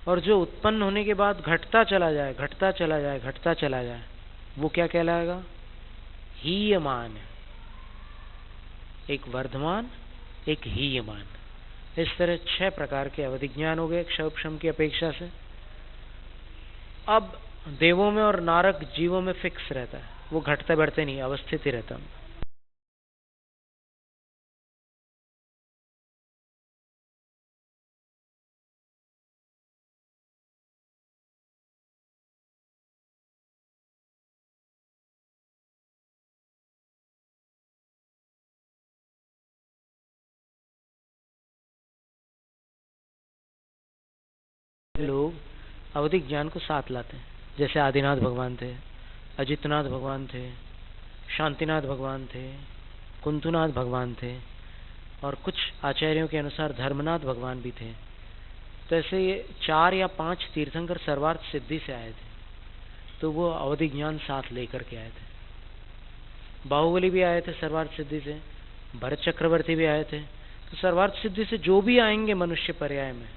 और जो उत्पन्न होने के बाद घटता चला जाए, घटता चला जाए, घटता चला जाए, वो क्या कहलाएगा? हीयमान। एक वर्धमान, एक हीयमान। इस तरह 6 प्रकार के अवधि ज्ञान हो गए क्षौपशम की अपेक्षा से। अब देवों में और नारक जीवों में फिक्स रहता है, वो घटते बढ़ते नहीं, अवस्थित ही रहता है। लोग अवधि ज्ञान को साथ लाते हैं, जैसे आदिनाथ भगवान थे, अजितनाथ भगवान थे, शांतिनाथ भगवान थे, कुंतुनाथ भगवान थे, और कुछ आचार्यों के अनुसार धर्मनाथ भगवान भी थे। तो ऐसे ये 4 या 5 तीर्थंकर सर्वार्थ सिद्धि से आए थे, तो वो अवधि ज्ञान साथ लेकर के आए थे। बाहुबली भी आए थे सर्वार्थ सिद्धि से, भरत चक्रवर्ती भी आए थे। तो सर्वार्थ सिद्धि से जो भी आएंगे मनुष्य पर्याय में,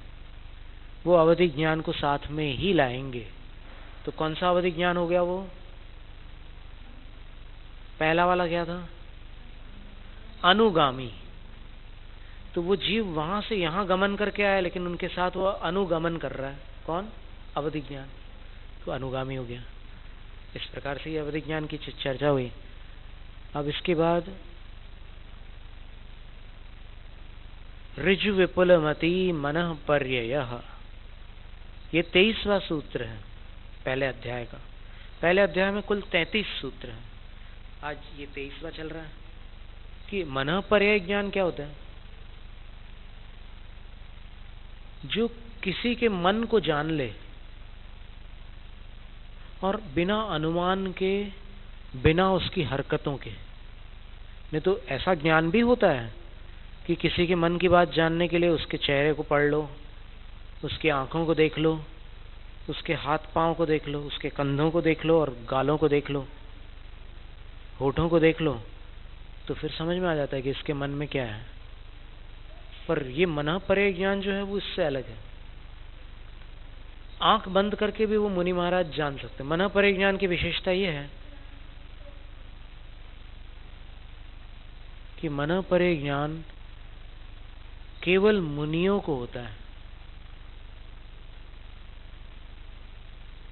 वो अवधि ज्ञान को साथ में ही लाएंगे। तो कौन सा अवधि ज्ञान हो गया? वो पहला वाला क्या था? अनुगामी। तो वो जीव वहां से यहां गमन करके आया, लेकिन उनके साथ वो अनुगमन कर रहा है। कौन? अवधि ज्ञान। तो अनुगामी हो गया। इस प्रकार से ये अवधि ज्ञान की चर्चा हुई। अब इसके बाद ऋजु विपुलमति मनः पर्ययः, ये 23वां सूत्र है पहले अध्याय का। पहले अध्याय में कुल 33 सूत्र हैं, आज ये 23वां चल रहा है। कि मनः पर्यय ज्ञान क्या होता है? जो किसी के मन को जान ले और बिना अनुमान के, बिना उसकी हरकतों के। नहीं तो ऐसा ज्ञान भी होता है कि किसी के मन की बात जानने के लिए उसके चेहरे को पढ़ लो, उसकी आंखों को देख लो, उसके हाथ पांव को देख लो, उसके कंधों को देख लो और गालों को देख लो, होठों को देख लो, तो फिर समझ में आ जाता है कि इसके मन में क्या है। पर ये मनः पर्यय ज्ञान जो है वो इससे अलग है। आंख बंद करके भी वो मुनि महाराज जान सकते हैं। मनः पर्यय ज्ञान की विशेषता ये है कि मनः पर्यय ज्ञान केवल मुनियों को होता है,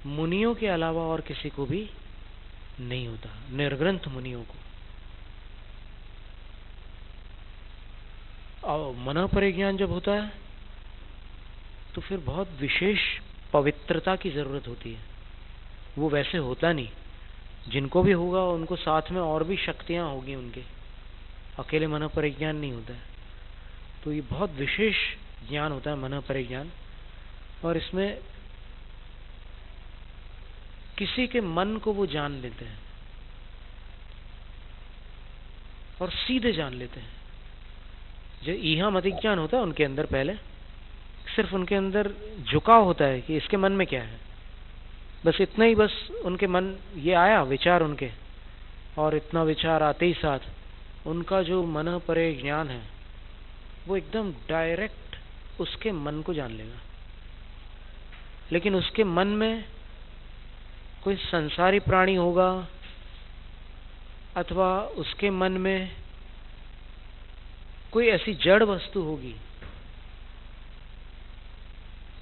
मुनियों के अलावा और किसी को भी नहीं होता, निर्ग्रंथ मुनियों को। और मनः पर्यय ज्ञान जब होता है तो फिर बहुत विशेष पवित्रता की जरूरत होती है। वो वैसे होता नहीं, जिनको भी होगा उनको साथ में और भी शक्तियां होगी उनके, अकेले मनः पर्यय ज्ञान नहीं होता है। तो ये बहुत विशेष ज्ञान होता है मनः पर्यय ज्ञान। और इसमें किसी के मन को वो जान लेते हैं और सीधे जान लेते हैं। जो ईहा मति ज्ञान होता है उनके अंदर पहले सिर्फ उनके अंदर झुकाव होता है कि इसके मन में क्या है, बस इतना ही। बस उनके मन ये आया विचार उनके, और इतना विचार आते ही साथ उनका जो मनः पर्यय ज्ञान है वो एकदम डायरेक्ट उसके मन को जान लेगा। लेकिन उसके मन में कोई संसारी प्राणी होगा अथवा उसके मन में कोई ऐसी जड़ वस्तु होगी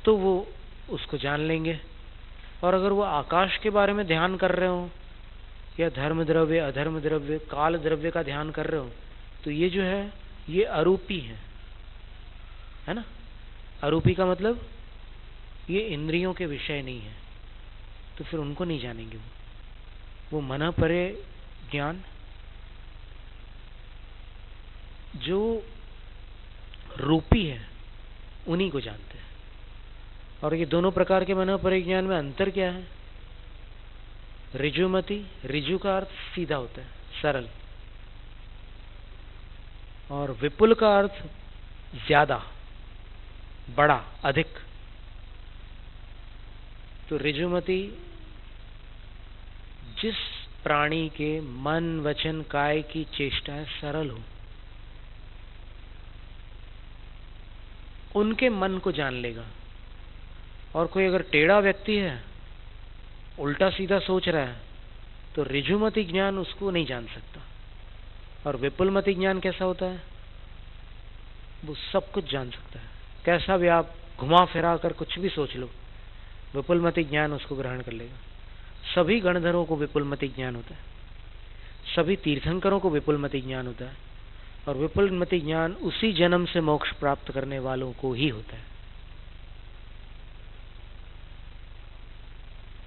तो वो उसको जान लेंगे। और अगर वो आकाश के बारे में ध्यान कर रहे हो या धर्म द्रव्य, अधर्म द्रव्य, काल द्रव्य का ध्यान कर रहे हो, तो ये जो है ये अरूपी है ना। अरूपी का मतलब ये इंद्रियों के विषय नहीं है, तो फिर उनको नहीं जानेंगे। वो मनः पर्यय ज्ञान जो रूपी है उन्हीं को जानते हैं। और ये दोनों प्रकार के मनः पर्यय ज्ञान में अंतर क्या है? ऋजुमति, ऋजु का अर्थ सीधा होता है, सरल, और विपुल का अर्थ ज्यादा, बड़ा, अधिक। तो ऋजुमति जिस प्राणी के मन वचन काय की चेष्टाएं सरल हो, उनके मन को जान लेगा। और कोई अगर टेढ़ा व्यक्ति है, उल्टा सीधा सोच रहा है, तो ऋजुमति ज्ञान उसको नहीं जान सकता। और विपुलमति ज्ञान कैसा होता है? वो सब कुछ जान सकता है। कैसा भी आप घुमा फिरा कर कुछ भी सोच लो, विपुलमति ज्ञान उसको ग्रहण कर लेगा। सभी गणधरों को विपुलमति ज्ञान होता है, सभी तीर्थंकरों को विपुलमति ज्ञान होता है, और विपुलमति ज्ञान उसी जन्म से मोक्ष प्राप्त करने वालों को ही होता है।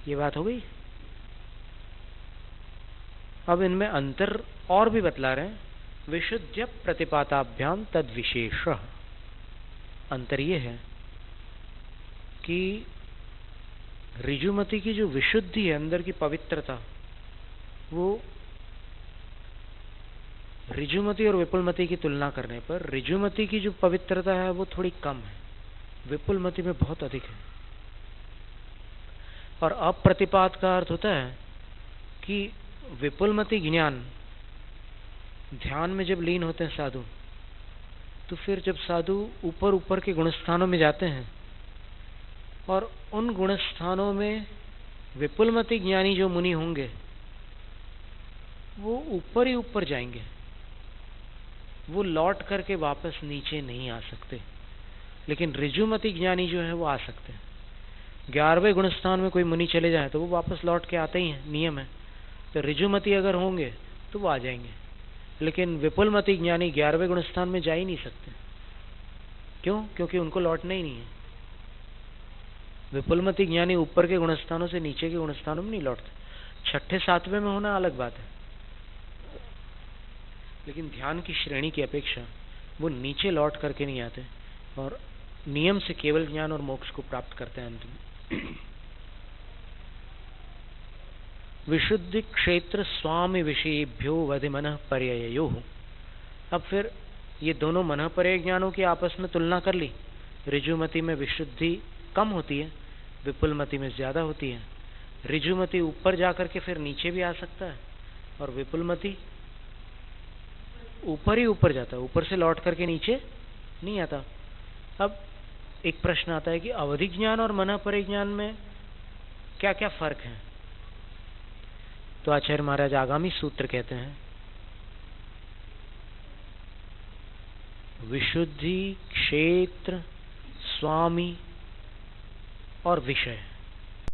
ये बात हो गई। अब इनमें अंतर और भी बतला रहे हैं। विशुद्ध प्रतिपाताभ्याम तद विशेष। अंतर ये है कि ऋजुमति की जो विशुद्धि है, अंदर की पवित्रता, वो ऋजुमति और विपुलमति की तुलना करने पर ऋजुमति की जो पवित्रता है वो थोड़ी कम है, विपुलमति में बहुत अधिक है। और अप्रतिपात का अर्थ होता है कि विपुलमति ज्ञान ध्यान में जब लीन होते हैं साधु, तो फिर जब साधु ऊपर ऊपर के गुणस्थानों में जाते हैं और उन गुणस्थानों में विपुलमति ज्ञानी जो मुनि होंगे वो ऊपर ही ऊपर जाएंगे, वो लौट करके वापस नीचे नहीं आ सकते। लेकिन ऋजुमति ज्ञानी जो है वो आ सकते हैं। 11वें गुणस्थान में कोई मुनि चले जाए तो वो वापस लौट के आते ही हैं, नियम है। तो ऋजुमति अगर होंगे तो वो आ जाएंगे, लेकिन विपुलमति ज्ञानी 11वें गुणस्थान में जा ही नहीं सकते। क्यों? क्योंकि उनको लौटना ही नहीं है। विपुलमति ज्ञानी ऊपर के गुणस्थानों से नीचे के गुणस्थानों में नहीं लौटते। 6ठे 7वें में होना अलग बात है, लेकिन ध्यान की श्रेणी की अपेक्षा वो नीचे लौट करके नहीं आते और नियम से केवल ज्ञान और मोक्ष को प्राप्त करते हैं अंत में। विशुद्धि क्षेत्र स्वामी विषयेभ्यो वधि मनः पर्ययो। अब फिर ये दोनों मनः पर्यय ज्ञानों की आपस में तुलना कर ली। ऋजुमति में विशुद्धि कम होती है, विपुलमति में ज्यादा होती है। ऋजुमति ऊपर जाकर के फिर नीचे भी आ सकता है और विपुलमति ऊपर ही ऊपर जाता है, ऊपर से लौट करके नीचे नहीं आता। अब एक प्रश्न आता है कि अवधि ज्ञान और मनः पर्यय ज्ञान में क्या क्या फर्क है? तो आचार्य महाराज आगामी सूत्र कहते हैं, विशुद्धि, क्षेत्र, स्वामी और विषय।